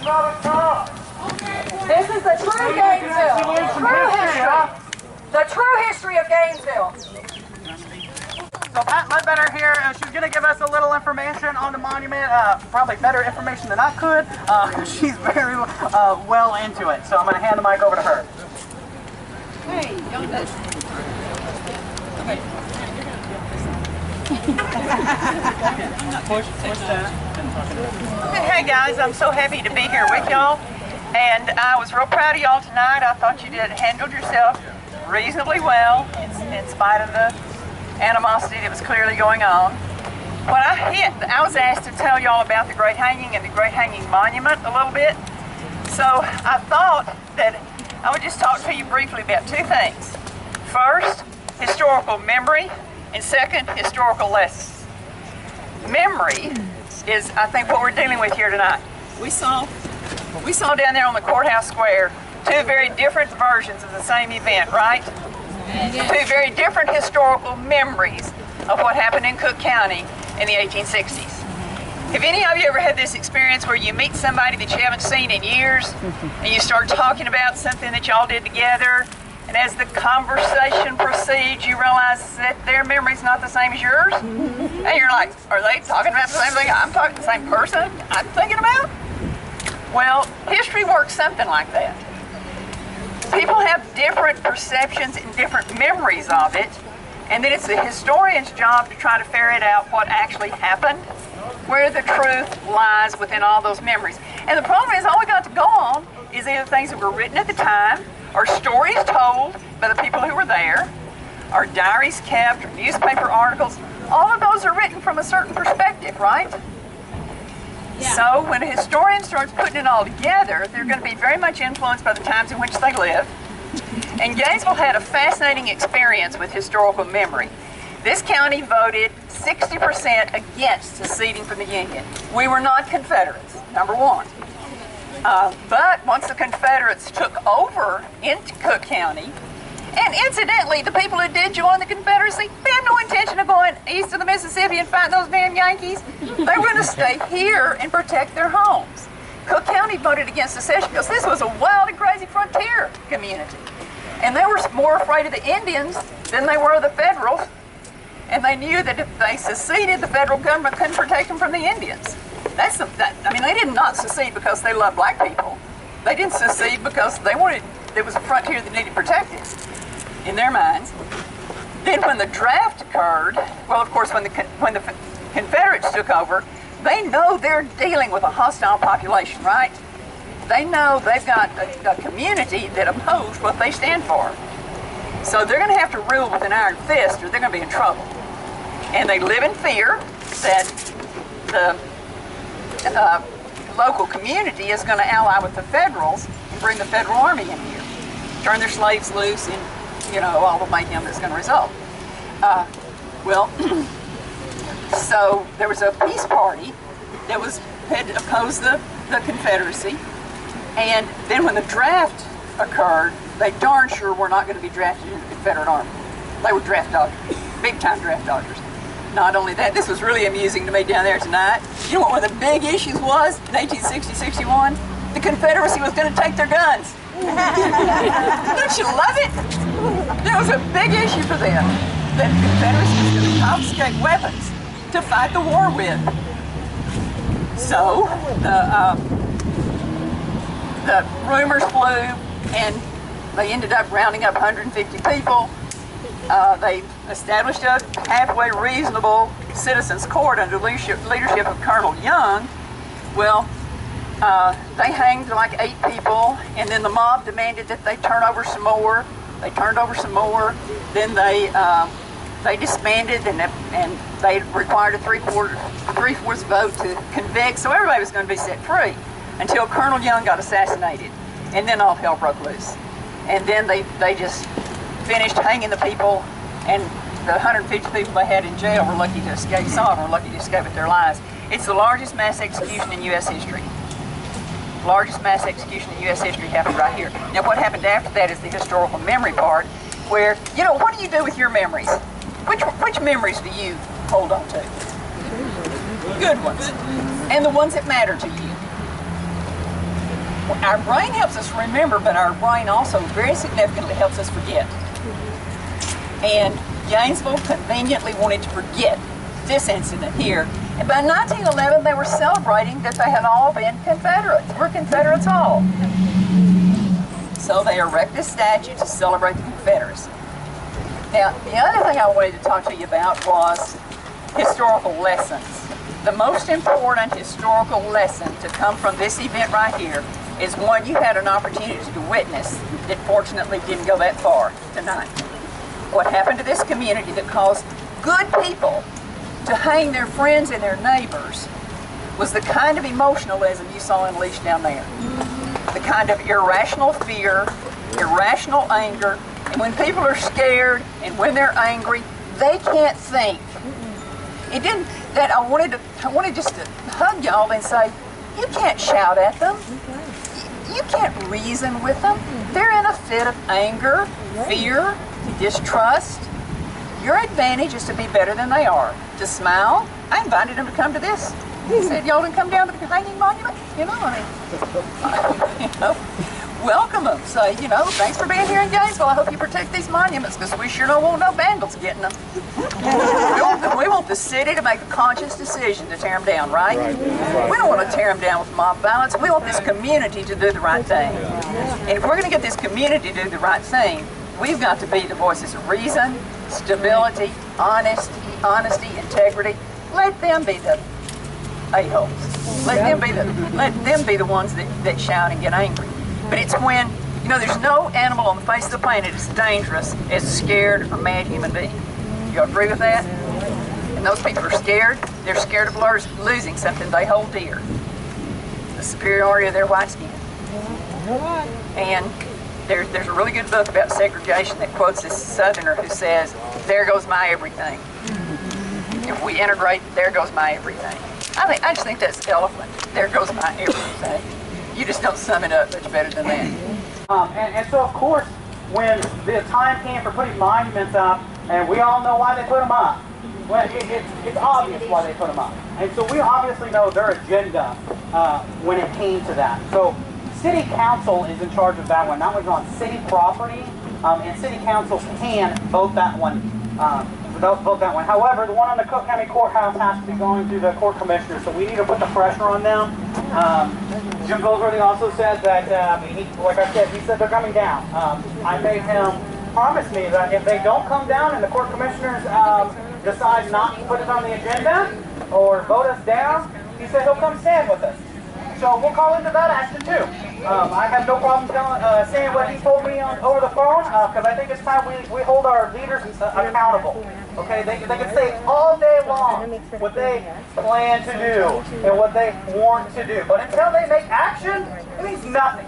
This is the true Gainesville. True history. The true history of Gainesville. So Pat Ledbetter here, she's going to give us a little information on the monument, probably better information than I could. She's very well into it, so I'm going to hand the mic over to her. Hey, y'all good? Hey guys, I'm so happy to be here with y'all, and I was real proud of y'all tonight. I thought you handled yourself reasonably well in spite of the animosity that was clearly going on. When I was asked to tell y'all about the Great Hanging and the Great Hanging Monument a little bit, so I thought that I would just talk to you briefly about two things. First, historical memory, and second, historical lessons. Memory is, I think, what we're dealing with here tonight. We saw down there on the courthouse square two very different versions of the same event, right? Two very different historical memories of what happened in Cook County in the 1860s. Have any of you ever had this experience where you meet somebody that you haven't seen in years and you start talking about something that y'all did together, and as the conversation proceeds you realize that their memory's not the same as yours? And you're like, are they talking about the same thing I'm talking, the same person I'm thinking about? Well, history works something like that. People have different perceptions and different memories of it, and then it's the historian's job to try to ferret out what actually happened, where the truth lies within all those memories. And the problem is all we got to go on is either things that were written at the time, or stories told by the people who were there, or diaries kept, or newspaper articles. All of those are written from a certain perspective, right? Yeah. So when a historian starts putting it all together, they're going to be very much influenced by the times in which they live. And Gainesville had a fascinating experience with historical memory. This county voted 60% against seceding from the Union. We were not Confederates, number one. But once the Confederates took over into Cook County, and incidentally, the people who did join the Confederacy, they had no intention of going east of the Mississippi and fighting those damn Yankees. They were going to stay here and protect their homes. Cook County voted against secession because this was a wild and crazy frontier community. And they were more afraid of the Indians than they were of the Federals. And they knew that if they seceded, the federal government couldn't protect them from the Indians. I mean, they did not secede because they loved black people. They didn't secede because there was a frontier that needed protected in their minds. Then when the draft occurred, well, of course, when the Confederates took over, they know they're dealing with a hostile population, right? They know they've got a community that oppose what they stand for. So they're going to have to rule with an iron fist or they're going to be in trouble. And they live in fear that the local community is going to ally with the Federals and bring the Federal Army in here, turn their slaves loose, and all the mayhem that's going to result. So there was a peace party that had opposed the Confederacy, and then when the draft occurred, they darn sure were not going to be drafted into the Confederate Army. They were draft dodgers, big-time draft dodgers. Not only that, this was really amusing to me down there tonight. You know what one of the big issues was in 1860-61? The Confederacy was going to take their guns. Don't you love it? There was a big issue for them that the Confederacy was going to confiscate weapons to fight the war with. So the rumors flew, and they ended up rounding up 150 people. They established a halfway reasonable citizens' court under the leadership of Colonel Young. Well, they hanged like 8 people, and then the mob demanded that they turn over some more. They turned over some more. Then they disbanded, and they required a three-fourths vote to convict. So everybody was going to be set free until Colonel Young got assassinated, and then all hell broke loose. And then they just finished hanging the people, and the 150 people they had in jail were lucky to escape. Some of them were lucky to escape with their lives. It's the largest mass execution in U.S. history. Largest mass execution in U.S. history happened right here. Now what happened after that is the historical memory part, where, what do you do with your memories? Which memories do you hold on to? Good ones. And the ones that matter to you. our brain helps us remember, but our brain also very significantly helps us forget. And Gainesville conveniently wanted to forget this incident here. And by 1911, they were celebrating that they had all been Confederates. We're Confederates all. So they erect this statue to celebrate the Confederacy. Now, the other thing I wanted to talk to you about was historical lessons. The most important historical lesson to come from this event right here is one you had an opportunity to witness that fortunately didn't go that far tonight. What happened to this community that caused good people to hang their friends and their neighbors was the kind of emotionalism you saw unleashed down there. The kind of irrational fear, irrational anger, and when people are scared and when they're angry, they can't think. It didn't, that I wanted just to hug y'all and say, you can't shout at them. You can't reason with them. They're in a fit of anger, fear, distrust. Your advantage is to be better than they are. To smile. I invited them to come to this. He said, y'all didn't come down to the hanging monument? You know, I mean, you know, welcome them. Say, you know, thanks for being here in Gainesville. I hope you protect these monuments because we sure don't want no vandals getting them. We want the city to make a conscious decision to tear them down, right? We don't want to tear them down with mob violence. We want this community to do the right thing. And if we're going to get this community to do the right thing, we've got to be the voices of reason, stability, honesty, integrity. Let them be the a-holes. Let them be the ones that shout and get angry. But it's when, you know, there's no animal on the face of the planet as dangerous as a scared or mad human being. You agree with that? And those people are scared. They're scared of losing something they hold dear. The superiority of their white skin. And there's a really good book about segregation that quotes this Southerner who says, there goes my everything. If we integrate, there goes my everything. I just think that's eloquent. There goes my everything. You just don't sum it up much better than that. And so, of course, when the time came for putting monuments up, and we all know why they put them up. Well, it's obvious why they put them up. And so we obviously know their agenda when it came to that. So City Council is in charge of that one. That one's on city property, and City Council can vote that one. Vote that one. However, the one on the Cook County Courthouse has to be going through the court commissioner, so we need to put the pressure on them. Jim Goldsworthy also said that, like I said, he said they're coming down. I made him promise me that if they don't come down and the court commissioners decide not to put it on the agenda or vote us down, he said he'll come stand with us. So we'll call into that action too. I have no problem saying what he told me over the phone because I think it's time we hold our leaders accountable. Okay, they can say all day long what they plan to do and what they want to do, but until they make action, it means nothing.